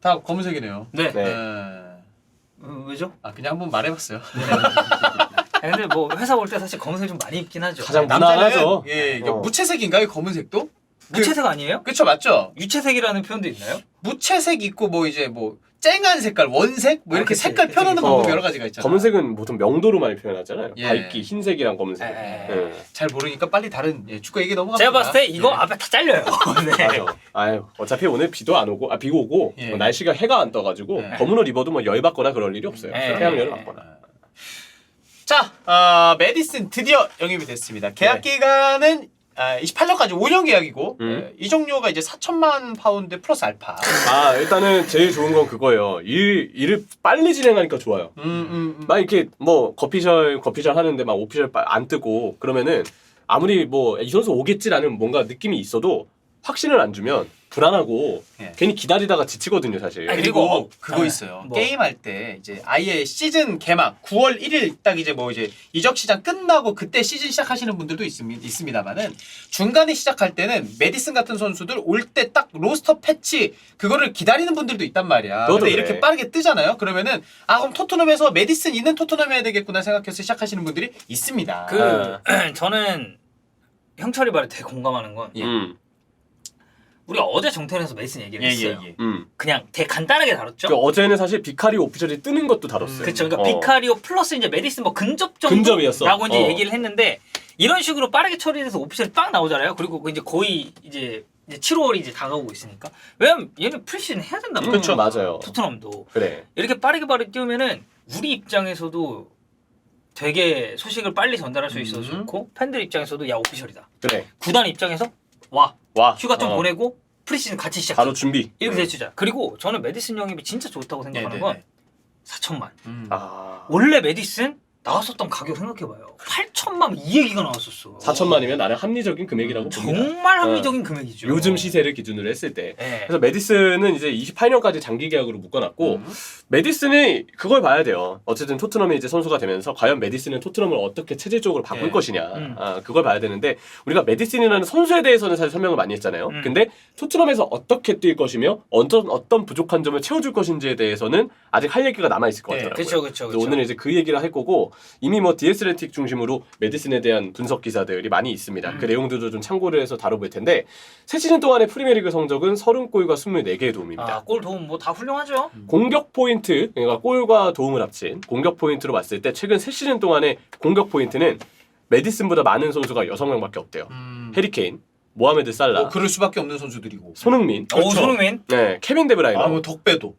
다 검은색이네요. 네. 네. 왜죠? 아 그냥 한번 말해봤어요. 근데 뭐 회사 올 때 사실 검은색 좀 많이 입긴 하죠. 가장 남자는 무난하죠. 예, 이거 어. 무채색인가요? 검은색도? 무채색 아니에요? 그쵸 맞죠? 유채색이라는 표현도 있나요? 무채색 있고 뭐 이제 뭐 쨍한 색깔, 원색 뭐 아, 이렇게 그치. 색깔 그치, 표현하는 그치. 방법이 여러 가지가 있잖아요. 검은색은 보통 명도로 많이 표현하잖아요. 예. 밝기, 흰색이랑 검은색. 예. 잘 모르니까 빨리 다른 축구 얘기 넘어갑니다. 제가 봤을 때 이거 예. 앞에 다 잘려요. 네. 맞아. 아유, 어차피 오늘 비도 안 오고, 비가 오고, 예. 날씨가 해가 안 떠가지고, 예. 검은 옷 입어도 뭐 열 받거나 그럴 일이 없어요. 예. 태양열을 받거나. 자, 메디슨 드디어 영입이 됐습니다. 계약 기간은 28년까지 5년 계약이고 이적료가 이제 4천만 파운드 플러스 알파. 아, 일단은 제일 좋은 건 그거예요. 일을 빨리 진행하니까 좋아요. 막 이렇게 뭐 거피셜 하는데 막 오피셜 안 뜨고 그러면은 아무리 뭐 이 선수 오겠지라는 뭔가 느낌이 있어도 확신을 안 주면 불안하고 예. 괜히 기다리다가 지치거든요, 사실. 아니, 그리고 그거 네. 있어요. 뭐. 게임할 때 이제 아예 시즌 개막 9월 1일 딱 이제 뭐 이제 이적 시장 끝나고 그때 시즌 시작하시는 분들도 있습니다만은 중간에 시작할 때는 메디슨 같은 선수들 올 때 딱 로스터 패치 그거를 기다리는 분들도 있단 말이야. 너도 근데 그래. 이렇게 빠르게 뜨잖아요. 그러면은 그럼 토트넘에서 메디슨 있는 토트넘 해야 되겠구나 생각해서 시작하시는 분들이 있습니다. 저는 형철이 말에 되게 공감하는 건 예. 우리가 어제 정태현에서 메이슨 얘기를 했어요. 그냥 되게 간단하게 다뤘죠. 그 어제는 사실 비카리 오피셜이 뜨는 것도 다뤘어요. 그렇죠. 그러니까 비카리오 플러스 이제 메디슨 뭐 근접 정도라고 근접이었어. 이제 얘기를 했는데 이런 식으로 빠르게 처리돼서 오피셜이 빵 나오잖아요. 그리고 이제 거의 이제 7월이 이제 다가오고 있으니까. 왜냐면 얘는 프리시즌 해야 된단 말이에요. 그렇죠, 맞아요. 토트넘도 그래. 이렇게 빠르게 띄우면은 우리 입장에서도 되게 소식을 빨리 전달할 수 있어서 좋고 팬들 입장에서도 야 오피셜이다. 그래. 구단 입장에서 와 와. 휴가 좀 보내고 프리시즌 같이 시작. 바로 준비. 이렇게 돼주자. 그리고 저는 메디슨 영입이 진짜 좋다고 생각하는 건 4천만. 아. 원래 메디슨 나왔었던 가격 생각해봐요. 8천만 이 얘기가 나왔었어. 4천만이면 나는 합리적인 금액이라고 봅니다. 정말 합리적인 금액이죠. 요즘 시세를 기준으로 했을 때. 네. 그래서 메디슨은 이제 28년까지 장기 계약으로 묶어놨고 메디슨이 그걸 봐야 돼요. 어쨌든 토트넘이 이제 선수가 되면서 과연 메디슨은 토트넘을 어떻게 체질적으로 바꿀 네. 것이냐. 그걸 봐야 되는데 우리가 메디슨이라는 선수에 대해서는 사실 설명을 많이 했잖아요. 근데 토트넘에서 어떻게 뛸 것이며 어떤 부족한 점을 채워줄 것인지에 대해서는 아직 할 얘기가 남아있을 것 같더라고요. 그렇죠. 그래서 오늘은 이제 그 얘기를 할 거고 이미 뭐 디에스레틱 중심으로 메디슨에 대한 분석 기사들이 많이 있습니다. 그 내용들도 좀 참고를 해서 다뤄볼 텐데 새 시즌 동안의 프리미어리그 성적은 30골과 24개의 도움입니다. 골 도움 뭐 다 훌륭하죠. 공격 포인트, 그러니까 골과 도움을 합친 공격 포인트로 봤을 때 최근 새 시즌 동안의 공격 포인트는 메디슨보다 많은 선수가 6명밖에 없대요. 해리케인, 모하메드 살라, 그럴 수밖에 없는 선수들이고. 손흥민, 손흥민. 네, 케빈 데브라이너, 뭐 덕배도.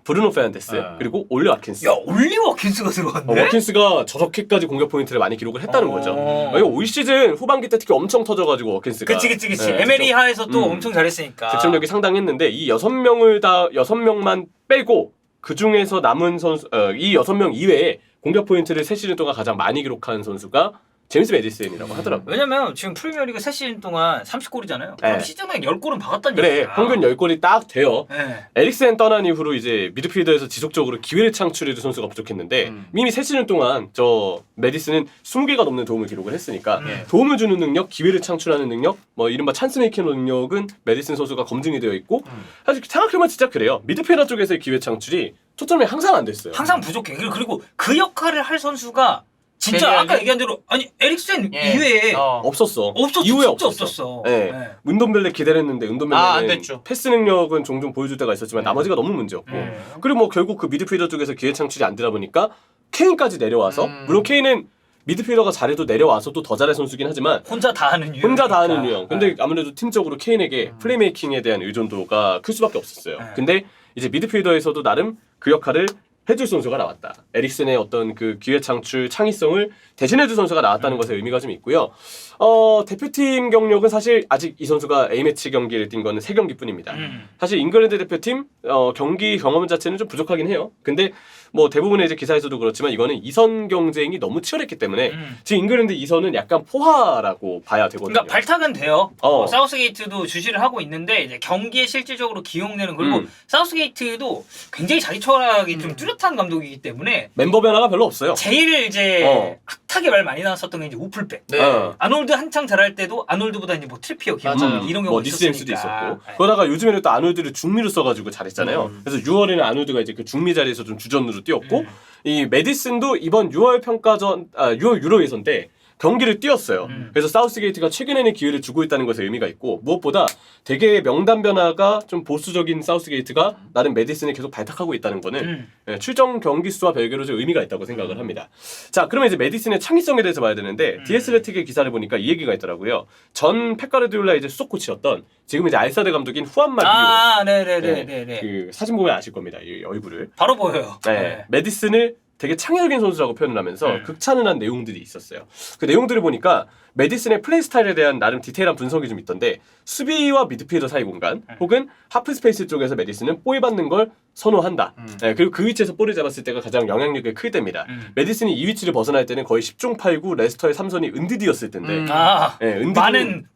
브루노 페르난데스, 그리고 올리 와킨스. 야 올리 와킨스가 들어갔네. 워킨스가 저렇게까지 공격 포인트를 많이 기록을 했다는 거죠. 이거 올 시즌 후반기 때 특히 엄청 터져가지고 워킨스가. 그치. 네, 에메리 하에서 또 엄청 잘했으니까. 득점력이 상당했는데 이 6명만 빼고 그 중에서 남은 선수 이 6명 이외에 공격 포인트를 새 시즌 동안 가장 많이 기록한 선수가 제임스 메디슨이라고 하더라고요. 왜냐면 지금 프리미어리그 새 시즌 동안 30골이잖아요. 그럼 네. 시즌에 10골은 박았다는 그래, 얘기야. 평균 10골이 딱 돼요. 네. 에릭센 떠난 이후로 이제 미드필더에서 지속적으로 기회를 창출해준 선수가 부족했는데 이미 새 시즌 동안 저 메디슨은 20개가 넘는 도움을 기록을 했으니까 도움을 주는 능력, 기회를 창출하는 능력, 뭐 이른바 찬스 메이킹 능력은 메디슨 선수가 검증이 되어 있고 사실 생각해보면 진짜 그래요. 미드필더 쪽에서의 기회 창출이 토트넘에 항상 안 됐어요. 항상 부족해. 그리고 그 역할을 할 선수가 진짜 아까 얘기한 대로 아니 에릭센 이외에 없었어. 없었어. 이후에 진짜 없었어. 없었어. 네. 네. 은돈벨레 기다렸는데 안 은돈벨레는 됐죠. 패스 능력은 종종 보여줄 때가 있었지만 나머지가 너무 문제였고 그리고 뭐 결국 그 미드필더 쪽에서 기회 창출이 안 되다 보니까 케인까지 내려와서 물론 케인은 미드필더가 잘해도 내려와서 또 더 잘할 선수긴 하지만 혼자 다 하는 유형. 혼자 다 하는 유형. 근데 아무래도 팀적으로 케인에게 플레이메이킹에 대한 의존도가 클 수밖에 없었어요. 근데 이제 미드필더에서도 나름 그 역할을 해줄 선수가 나왔다. 에릭슨의 어떤 그 기회 창출 창의성을 대신해줄 선수가 나왔다는 것에 의미가 좀 있고요. 대표팀 경력은 사실 아직 이 선수가 A매치 경기를 뛴 거는 3경기뿐입니다. 사실 잉글랜드 대표팀 경기 경험 자체는 좀 부족하긴 해요. 근데 뭐 대부분의 이제 기사에서도 그렇지만 이거는 2선 경쟁이 너무 치열했기 때문에 지금 잉글랜드 2선은 약간 포화라고 봐야 되거든요. 그러니까 발탁은 돼요. 사우스게이트도 주시를 하고 있는데 이제 경기에 실질적으로 기용되는 그리고 사우스게이트도 굉장히 자기 철학이 좀 뚜렷한 뚜렷한 감독이기 때문에 멤버 변화가 별로 없어요. 제일 이제 핫하게 말 많이 나왔었던 게 이제 우플백. 네. 아놀드 한창 잘할 때도 아놀드보다 이제 뭐 트리피어, 맞아요. 이런 경우가 뭐 니스햄스도 있었으니까. 있었고 그러다가 요즘에는 또 아놀드를 중미로 써가지고 잘했잖아요. 그래서 6월에는 아놀드가 이제 그 중미 자리에서 좀 주전으로 뛰었고 이 메디슨도 이번 6월 평가전 6월 유로 예선 때 경기를 뛰었어요. 그래서 사우스게이트가 최근에는 기회를 주고 있다는 것에 의미가 있고 무엇보다 되게 명단 변화가 좀 보수적인 사우스게이트가 나름 메디슨을 계속 발탁하고 있다는 거는 출정 경기 수와 별개로 좀 의미가 있다고 생각을 합니다. 자, 그러면 이제 메디슨의 창의성에 대해서 봐야 되는데 디에스레틱의 기사를 보니까 이 얘기가 있더라고요. 전 펩가르디올라 이제 수석 코치였던 지금 이제 알사드 감독인 후안마 비오. 네네네네. 그 사진 보면 아실 겁니다. 이 얼굴을. 바로 보여요. 네. 메디슨을 되게 창의적인 선수라고 표현을 하면서 극찬을 한 내용들이 있었어요. 그 내용들을 보니까 메디슨의 플레이 스타일에 대한 나름 디테일한 분석이 좀 있던데 수비와 미드필더 사이 공간 혹은 하프 스페이스 쪽에서 메디슨은 볼 받는 걸 선호한다. 네, 그리고 그 위치에서 볼을 잡았을 때가 가장 영향력이 클 때입니다. 메디슨이 이 위치를 벗어날 때는 거의 10중 8구 레스터의 3선이 은디디였을 텐데 네,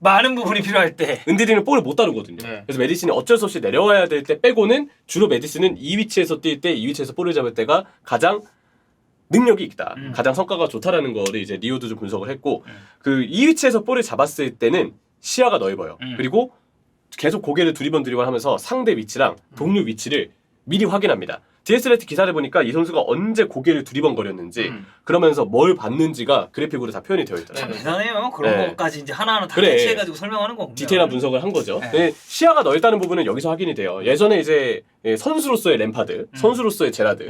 많은 부분이 필요할 때 은디디는 볼을 못 다루거든요. 네. 그래서 메디슨이 어쩔 수 없이 내려와야 될 때 빼고는 주로 메디슨은 이 위치에서 뛸 때 이 위치에서 볼을 잡을 때가 가장 능력이 있다. 가장 성과가 좋다라는 거를 이제 리오도 좀 분석을 했고 그 이 위치에서 볼을 잡았을 때는 시야가 넓어요. 그리고 계속 고개를 두리번 하면서 상대 위치랑 동료 위치를 미리 확인합니다. 디에스레틱 기사를 보니까 이 선수가 언제 고개를 두리번거렸는지 그러면서 뭘 봤는지가 그래픽으로 다 표현이 되어 있더라고요. 참 대단해요. 그런 네. 것까지 이제 하나하나 다 그래. 캐치해가지고 설명하는 거 보면 디테일한 분석을 한 거죠. 네. 네, 시야가 넓다는 부분은 여기서 확인이 돼요. 예전에 이제 선수로서의 램파드, 선수로서의 제라드,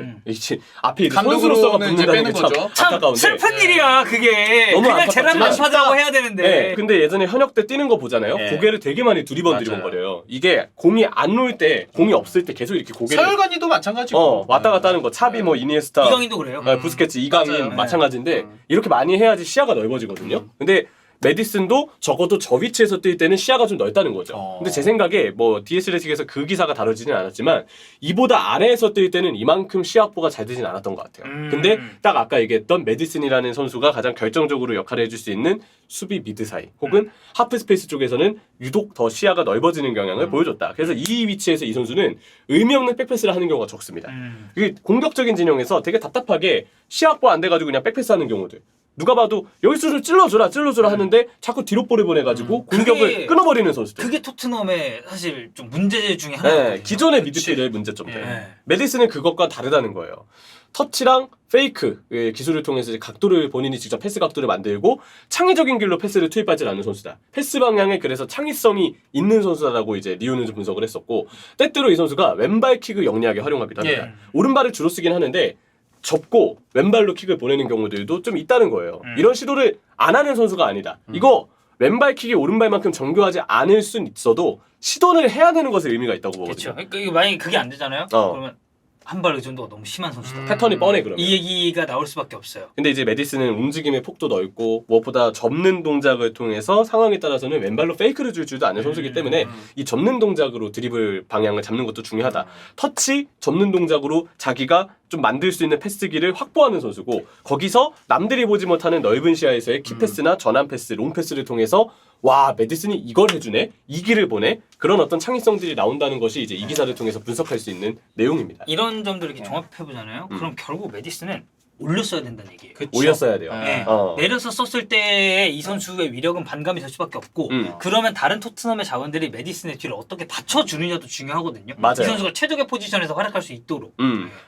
앞에 이제 선수로서가 감독으로는 이제 붙는다는 게 빼는 참 거죠. 참 안타까운데. 슬픈 일이야 그게. 너무 그냥 안타깝지만 제라드 램파드라고 해야 되는데. 네, 근데 예전에 현역 때 뛰는 거 보잖아요. 네. 고개를 되게 많이 두리번거려요. 이게 공이 안 올 때, 공이 없을 때 계속 이렇게 고개를 서열관이도 마찬가지고 왔다 갔다 하는 거. 차비 뭐 이니에스타, 이강인도 그래요. 부스케츠, 이강인 맞아요. 마찬가지인데 이렇게 많이 해야지 시야가 넓어지거든요. 근데 메디슨도 적어도 저 위치에서 뛸 때는 시야가 좀 넓다는 거죠. 근데 제 생각에 뭐 디에스레틱에서 그 기사가 다뤄지진 않았지만 이보다 아래에서 뛸 때는 이만큼 시야 확보가 잘 되진 않았던 것 같아요. 근데 딱 아까 얘기했던 메디슨이라는 선수가 가장 결정적으로 역할을 해줄 수 있는 수비 미드 사이 혹은 하프 스페이스 쪽에서는 유독 더 시야가 넓어지는 경향을 보여줬다. 그래서 이 위치에서 이 선수는 의미 없는 백패스를 하는 경우가 적습니다. 이게 공격적인 진영에서 되게 답답하게 시야 확보 안 돼가지고 그냥 백패스하는 경우들. 누가 봐도 여기서 찔러줘라 하는데 자꾸 뒤로 볼을 보내가지고 공격을 끊어버리는 선수들. 그게 토트넘의 사실 좀 문제 중에 하나거든요. 네, 기존의 미드필더의 문제점들. 네. 메디슨은 그것과 다르다는 거예요. 터치랑 페이크 기술을 통해서 이제 각도를 본인이 직접 패스 각도를 만들고 창의적인 길로 패스를 투입하지 않는 선수다. 패스 방향에 그래서 창의성이 있는 선수다라고 이제 리오는 좀 분석을 했었고 때때로 이 선수가 왼발 킥을 영리하게 활용하기도 합니다. 오른발을 주로 쓰긴 하는데 접고 왼발로 킥을 보내는 경우들도 좀 있다는 거예요. 이런 시도를 안 하는 선수가 아니다. 이거 왼발 킥이 오른발만큼 정교하지 않을 순 있어도 시도를 해야 되는 것에 의미가 있다고 보거든요. 그렇죠. 그러니까 이거 만약에 그게 안 되잖아요. 그러면 한발 의존도가 너무 심한 선수다. 패턴이 뻔해 그러면. 이 얘기가 나올 수밖에 없어요. 근데 이제 메디슨은 움직임의 폭도 넓고 무엇보다 접는 동작을 통해서 상황에 따라서는 왼발로 페이크를 줄 줄도 아는 선수이기 때문에 이 접는 동작으로 드리블 방향을 잡는 것도 중요하다. 터치, 접는 동작으로 자기가 좀 만들 수 있는 패스기를 확보하는 선수고 거기서 남들이 보지 못하는 넓은 시야에서의 키패스나 전환 패스, 롱 패스를 통해서 와 메디슨이 이걸 해주네? 이 길을 보내? 그런 어떤 창의성들이 나온다는 것이 이제 이 기사를 통해서 분석할 수 있는 내용입니다. 이런 점들을 이렇게 종합해보잖아요. 그럼 결국 메디슨은 올렸어야 된다는 얘기예요. 올렸어야 돼요. 네. 내려서 썼을 때 이 선수의 위력은 반감이 될 수밖에 없고 그러면 다른 토트넘의 자원들이 메디슨의 뒤를 어떻게 받쳐주느냐도 중요하거든요. 맞아요. 이 선수가 최적의 포지션에서 활약할 수 있도록.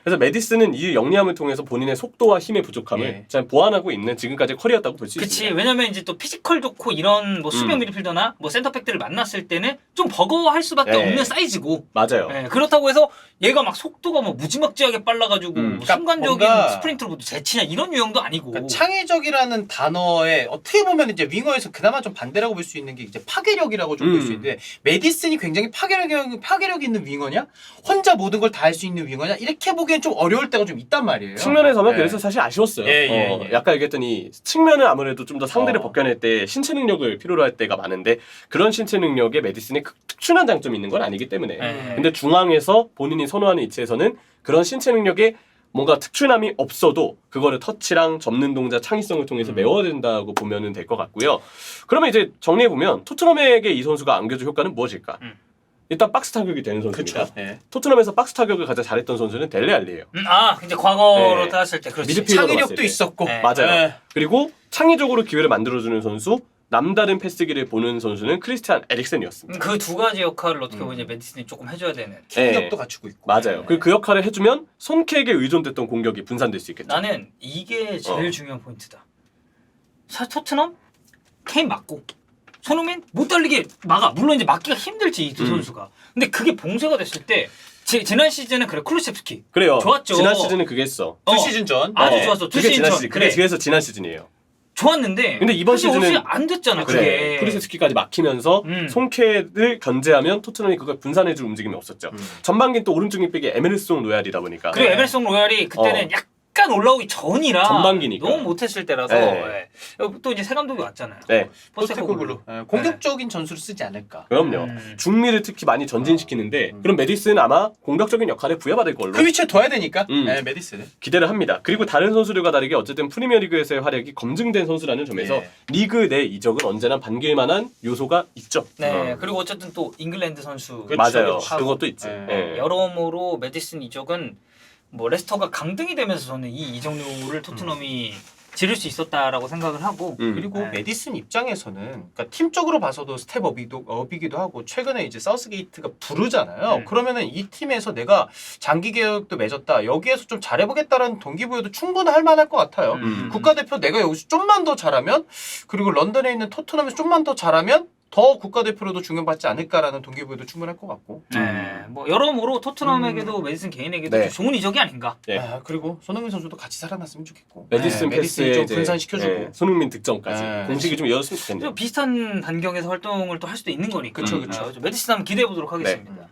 그래서 메디슨은 이 영리함을 통해서 본인의 속도와 힘의 부족함을 잘 보완하고 있는 지금까지의 커리어였다고 볼 수 그치. 있습니다. 왜냐면 이제 또 피지컬 좋고 이런 뭐 수비형 미드필더나 뭐 센터백들을 만났을 때는 좀 버거워할 수밖에 네. 없는 사이즈고. 맞아요. 네, 그렇다고 해서 얘가 막 속도가 뭐 무지막지하게 빨라가지고 순간적인 뭔가 스프린트로 제치냐 이런 유형도 아니고. 그러니까 창의적이라는 단어에 어떻게 보면 이제 윙어에서 그나마 좀 반대라고 볼 수 있는 게 이제 파괴력이라고 좀 볼 수 있는데 메디슨이 굉장히 파괴력 있는 윙어냐? 혼자 모든 걸 다 할 수 있는 윙어냐? 이렇게 보기엔 좀 어려울 때가 좀 있단 말이에요. 측면에서는 네. 그래서 사실 아쉬웠어요. 예. 약간 얘기했더니 측면은 아무래도 좀 더 상대를 벗겨낼 때 신체 능력을 필요로 할 때가 많은데 그런 신체 능력에 메디슨이 특출난 장점이 있는 건 아니기 때문에 근데 중앙에서 본인이 선호하는 위치에서는 그런 신체 능력에 뭔가 특출남이 없어도 그거를 터치랑 접는 동작 창의성을 통해서 메워야 된다고 보면 될 것 같고요. 그러면 이제 정리해보면 토트넘에게 이 선수가 안겨줄 효과는 무엇일까? 일단 박스 타격이 되는 선수입니다. 그렇죠. 예. 토트넘에서 박스 타격을 가장 잘했던 선수는 델레 알리예요. 이제 과거로 네. 따졌을 때 그렇지. 미드필더 봤을 창의력도 때. 있었고. 네. 맞아요. 예. 그리고 창의적으로 기회를 만들어주는 선수, 남다른 패스기를 보는 선수는 크리스티안 에릭센이었습니다. 그 두 가지 역할을 어떻게 보면 이제 매디슨이 조금 해줘야 되는. 킥력도 갖추고 있고. 맞아요. 그리고 그 역할을 해주면 손케에게 의존됐던 공격이 분산될 수 있겠죠. 나는 이게 제일 중요한 포인트다. 토트넘 케인 맞고 손흥민 못 달리게 막아. 물론 이제 막기가 힘들지 이 두 선수가. 근데 그게 봉쇄가 됐을 때 지난 시즌은 그래 클루셉스키 그래요. 좋았죠. 지난 시즌은 그게 했어. 두 시즌 전. 아주 좋았어. 두 그게 시즌 지난 전. 시즌. 그래. 그래서 지난 시즌이에요. 좋았는데 근데 이번 사실 시즌은 없이 안 됐잖아. 그래. 그게. 쿠리세스키까지 막히면서 손케를 견제하면 토트넘이 그걸 분산해줄 움직임이 없었죠. 전반기는 또 오른쪽 윙백이 에메르송 로얄이다 보니까. 그리고 에메르송 로얄이 그때는 약간 올라오기 전이라 전반기니까. 너무 못했을 때라서 네. 또 이제 새 감독이 왔잖아요. 네. 포스테코글루. 예, 공격적인 전술을 쓰지 않을까. 그럼요. 중미를 특히 많이 전진시키는데 그럼 메디슨은 아마 공격적인 역할을 부여받을 걸로 그 위치에 둬야 되니까. 음. 예, 메디슨은. 기대를 합니다. 그리고 다른 선수들과 다르게 어쨌든 프리미어리그에서의 활약이 검증된 선수라는 점에서 예. 리그 내 이적은 언제나 반길만한 요소가 있죠. 네. 그리고 어쨌든 또 잉글랜드 선수 그렇죠, 맞아요. 그렇죠. 그것도 있지. 예. 예. 여러모로 메디슨 이적은 뭐 레스터가 강등이 되면서 저는 이 이적료를 토트넘이 지를 수 있었다라고 생각을 하고 그리고 네. 메디슨 입장에서는 그러니까 팀적으로 봐서도 스텝업이기도 하고 최근에 이제 사우스게이트가 부르잖아요. 그러면은 이 팀에서 내가 장기 계약도 맺었다. 여기에서 좀 잘해보겠다라는 동기부여도 충분할 만할 것 같아요. 국가대표 내가 여기서 좀만 더 잘하면 그리고 런던에 있는 토트넘에서 좀만 더 잘하면 더 국가대표로도 중용받지 않을까라는 동기부여도 충분할 것 같고. 뭐 여러모로 토트넘에게도 메디슨 개인에게도 네. 좋은 이적이 아닌가. 예. 아, 그리고 손흥민 선수도 같이 살아났으면 좋겠고. 메디슨 네, 패스에 메디슨이 좀 이제, 분산시켜주고. 예, 손흥민 득점까지 네. 공식이 좀 이어졌으면 좋겠네요. 비슷한 반경에서 활동을 또 할 수도 있는 거니까. 그쵸, 그쵸. 메디슨 한번 기대해 보도록 하겠습니다.